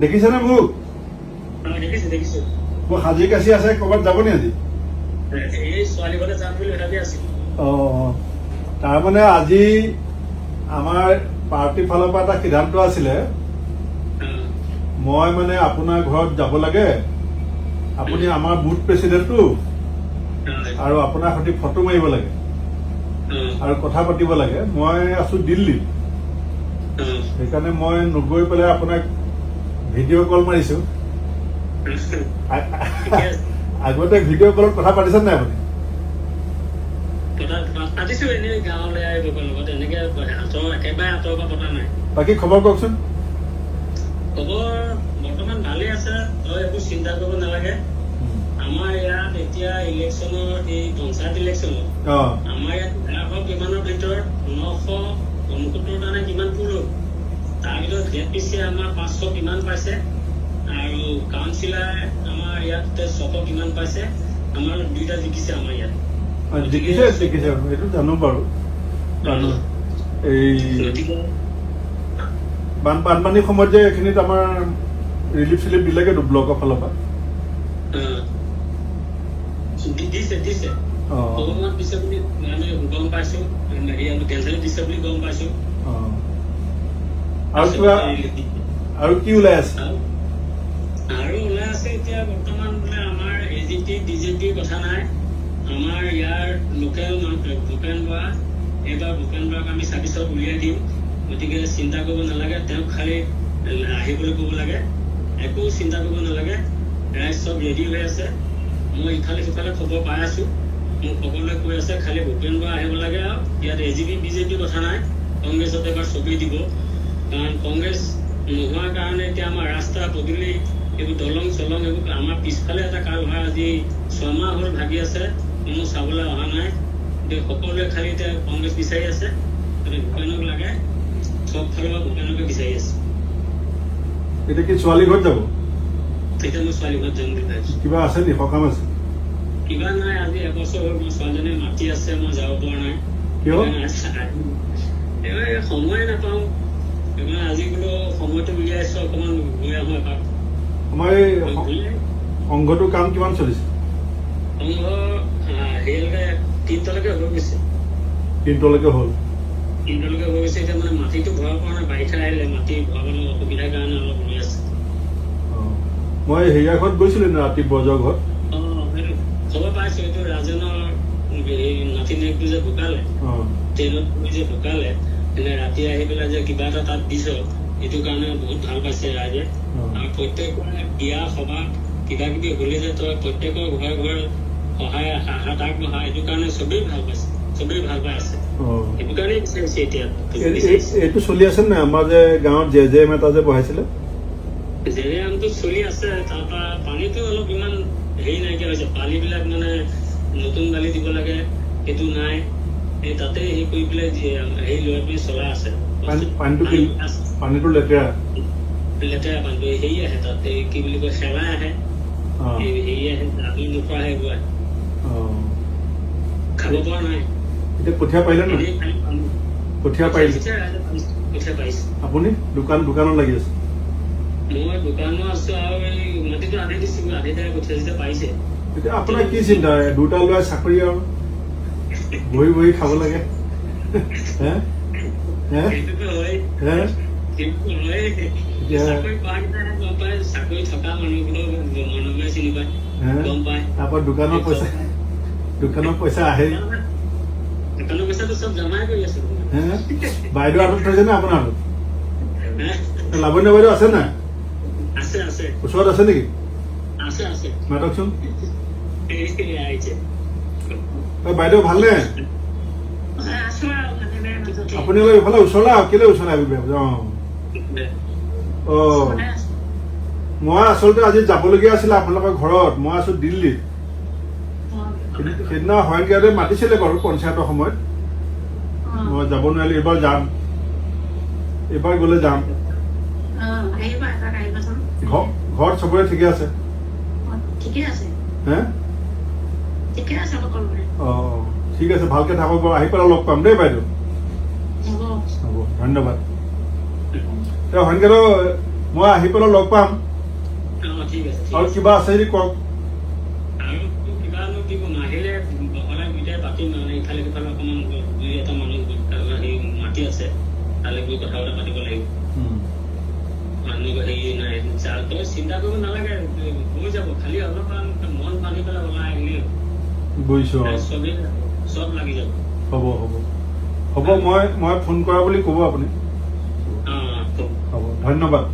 দেখিছেনে মোক? দেখিছো মোৰ সাজি কাচি আছে, ক'ৰবাত যাব নি আজি? এই ছোৱালী ঘৰলৈ যাম বুলি ভাবি আছো। তাৰমানে আজি আমাৰ পাৰ্টিৰ ফালৰ পৰা এটা সিদ্ধান্ত আছিলে, মই মানে আপোনাৰ ঘৰত যাব লাগে। আপুনি আমাৰ বুথ প্ৰেচিডেণ্টটো, আৰু আপোনাৰ সৈতে ফটো মাৰিব লাগে আৰু কথা পাতিব লাগে। মই আছো দিল্লীত, সেইকাৰণে মই নগৈ পেলাই আপোনাক ভিডিঅ' কল মাৰিছো। আগতে ভিডিঅ' কলত কথা পাতিছে নাই আপুনি? পাতিছো এনেই গাঁৱলৈ আহিবৰ লগত, এনেকে একেবাৰে আঁতৰৰ পৰা পতা নাই। বাকী খবৰ কওকচোন। খবৰ বৰ্তমান ভালেই আছে, তই একো চিন্তা কৰিব নালাগে। আমাৰ ইয়াত এতিয়া ইলেকশ্যনৰ এই পঞ্চায়ত ইলেকশ্যনত আমাৰ ইয়াত 1100 কিমানৰ ভিতৰত 969টা নে কিমান পুৰো, তাৰ ভিতৰত ZPC আমাৰ 500 কিমান পাইছে, আৰু কাউন্সিলাৰ আমাৰ ইয়াত 600 কিমান পাইছে। আমাৰ 2টা জিকিছে আমাৰ ইয়াত। দেখিছে এইটো জানো বাৰু। এই বানপানীৰ সময়ত যে এইখিনিত আমাৰ ৰিলিফ চিলিফ দিলেগেতো ব্লকৰ ফালৰ পৰা। দিছে অকণমান দিছে বুলি আমি গম পাইছো, কেঞ্চেল দিছে বুলি গম পাইছো। আৰু কি ওলাই আছে? আৰু ওলাই আছে এতিয়া বৰ্তমান বোলে আমাৰ AGP BJP কথা নাই। আমাৰ ইয়াৰ লোকেল ভূপেন বৰা, এইবাৰ ভূপেন বৰাক আমি 26ত উলিয়াই দিম, গতিকে চিন্তা কৰিব নালাগে। তেওঁক খালি আহিবলৈ ক'ব লাগে, একো চিন্তা কৰিব নালাগে। ৰাইজ চব ৰেডি হৈ আছে। মই ইফালে সিফালে খবৰ পাই আছো, মোক সকলোৱে কৈ আছে খালি ভূপেন বৰা আহিব লাগে। আৰু ইয়াত AGP BJP কথা নাই, কংগ্ৰেছত এবাৰ চবেই দিব। কাৰণ কংগ্ৰেছ নোহোৱাৰ কাৰণে এতিয়া আমাৰ ৰাস্তা পদূলি এইবোৰ দলং চলং এইবোৰ আমাৰ পিছফালে এটা কালভাৰ আজি 6 মাহ হ'ল ভাগি আছে, কোনো চাবলৈ অহা নাই। সকলোৱে খালি এতিয়া কংগ্ৰেছ বিচাৰি আছে, ভূপেনক লাগে, চব ফালৰ পৰা ভূপেনকে বিচাৰি আছে। এতিয়া কি ছোৱালী ঘৰত যাব? এতিয়া মই ছোৱালী ঘৰত যাম বুলি ভাবিছো। কিবা আছে নি, সকাম আছে? কিবা নাই, আজি এবছৰ হ'ল মোৰ ছোৱালীজনীয়ে মাতি আছে, মই যাব পৰা নাই। সময়ে নাপাওঁ, সেইকাৰণে আজি বোলো সময়টো উলিয়াইছো, অকণমান গৈ আহো এপাক। আমাৰ এই সংঘটোৰ কাম কিমান চলিছে? সংঘ হেৰিলৈকে 3টালৈকে হৈ গৈছে। 3টালৈকে হ'ল? 3টালৈকে হৈ গৈছে। এতিয়া মানে মাটিটো ভৰাব পৰা নাই, বাৰিষা আহিলে মাটি ভৰাবলৈ অসুবিধাৰ কাৰণে অলপ ৰৈ আছে। মই হেৰিয়া ঘৰত গৈছিলো ৰাতি, বৰজৰ ঘৰত। খবৰ পাইছো, এইটো ৰাজেনৰ নাতিনীয়েকটো যে ঢুকালে, ট্ৰেইনত যে ঢুকালে, ৰাতি আহি পেলাই যে কিবা এটা তাত দিছ, এইটো কাৰণে বহুত ভাল পাইছে ৰাইজে। আৰু প্ৰত্যেকৰে বিয়া সভা কিবা কিবি হলে যে তই প্ৰত্যেকৰ ঘৰে ঘৰে সহায় হাত আগবঢ়া, এইটো কাৰণে চবেই ভাল পাইছে, চবেই ভাল পাই আছে। সেইটো কাৰণেই বিচাৰিছে এতিয়া। এইটো চলি আছে নাই আমাৰ যে গাঁৱত JJM এটা যে বহাইছিলে? JJMটো চলি আছে, তাৰপৰা পানীটো অলপ ইমান হেৰি নাইকিয়া হৈছে। পানীবিলাক মানে নতুন বালি দিব লাগে, সেইটো নাই। এই তাতে হেৰি কৰি পেলাই হেৰি লৈ পেলাই চলাই আছে। পানীটো লেতেৰা পানীটো হেৰি আহে, তাত কি বুলি কয়, শেলাই আহে, হেৰি আহে, দাবি নোখোৱা আহে, এইবোৰ খাব পৰা নাই। এতিয়া কঠীয়া পাৰিলে নাই? কঠীয়া পাৰিছে? কঠীয়া পাৰিছে। আপুনি দোকানত লাগি আছে? মই দোকানো আছো, আৰু এই মাটিটো আধি দিছো, আধিতে কঠীয়া যেতিয়া পাৰিছে। এতিয়া আপোনাৰ কি চিন্তা? 2টা ল'ৰাই চাকৰি আৰু বহি বহি খাব লাগে। চাকৰি থকা মানুহবোৰৰ মনে চিনি পায়, গম পায়। তাৰপৰা দোকানৰ পইচা আহে, দোকানৰ পইচাটো চব জমাই কৰি আছো। বাইদেউ হাতত থৈছে নে আপোনাৰ হাতত? লাৱণ্য বাইদেউ আছে নাই? আছে আছে। ওচৰত আছে নেকি? আছে আছে। মাতকচোন। বাইদেউ ভালনে? আপুনি অলপ ইফালে ওচৰলৈ আহক। কেলে ওচৰলৈ আহিব? মই আচলতে আজি যাবলগীয়া আছিলে আপোনালোকৰ ঘৰত। মই আছো দিল্লীত। সেইদিনা হয়নগাঁৱতে মাতিছিলে বাৰু পঞ্চায়তৰ সময়ত, মই যাব নোৱাৰিলো। এইবাৰ যাম, এইবাৰ গলে যাম। ঘৰত চবৰে ঠিকে আছে? ঠিক আছে, ভালকে থাকক বাৰু। আহি পেলাই লগ পাম দেই বাইদেউ। হ'ব, ধন্যবাদ। হয়নগাঁৱৰ মই আহি পেলাই লগ পাম। ঠিক আছে আৰু কিবা আছে যদি কওক। আৰু কিবানো কি ক'ম, আহিলে বহলাই দুইটাই পাতিম। মানে ইফালে সিফালে অকণমান দুই এটা মানুহ হেৰি মাতি আছে, তালৈ গৈ কথা বতৰা পাতিব লাগিব। মানুহ হেৰি নাই, তই চিন্তা কৰিব নালাগে, হৈ যাব। খালি অলপমান মন বান্ধি পেলাই ওলাই আহিলে বুজিছো। চবেই চব লাগি যাব। হ'ব হ'ব হ'ব, মই ফোন কৰা বুলি ক'ব আপুনি। হ'ব। হ'ব, ধন্যবাদ।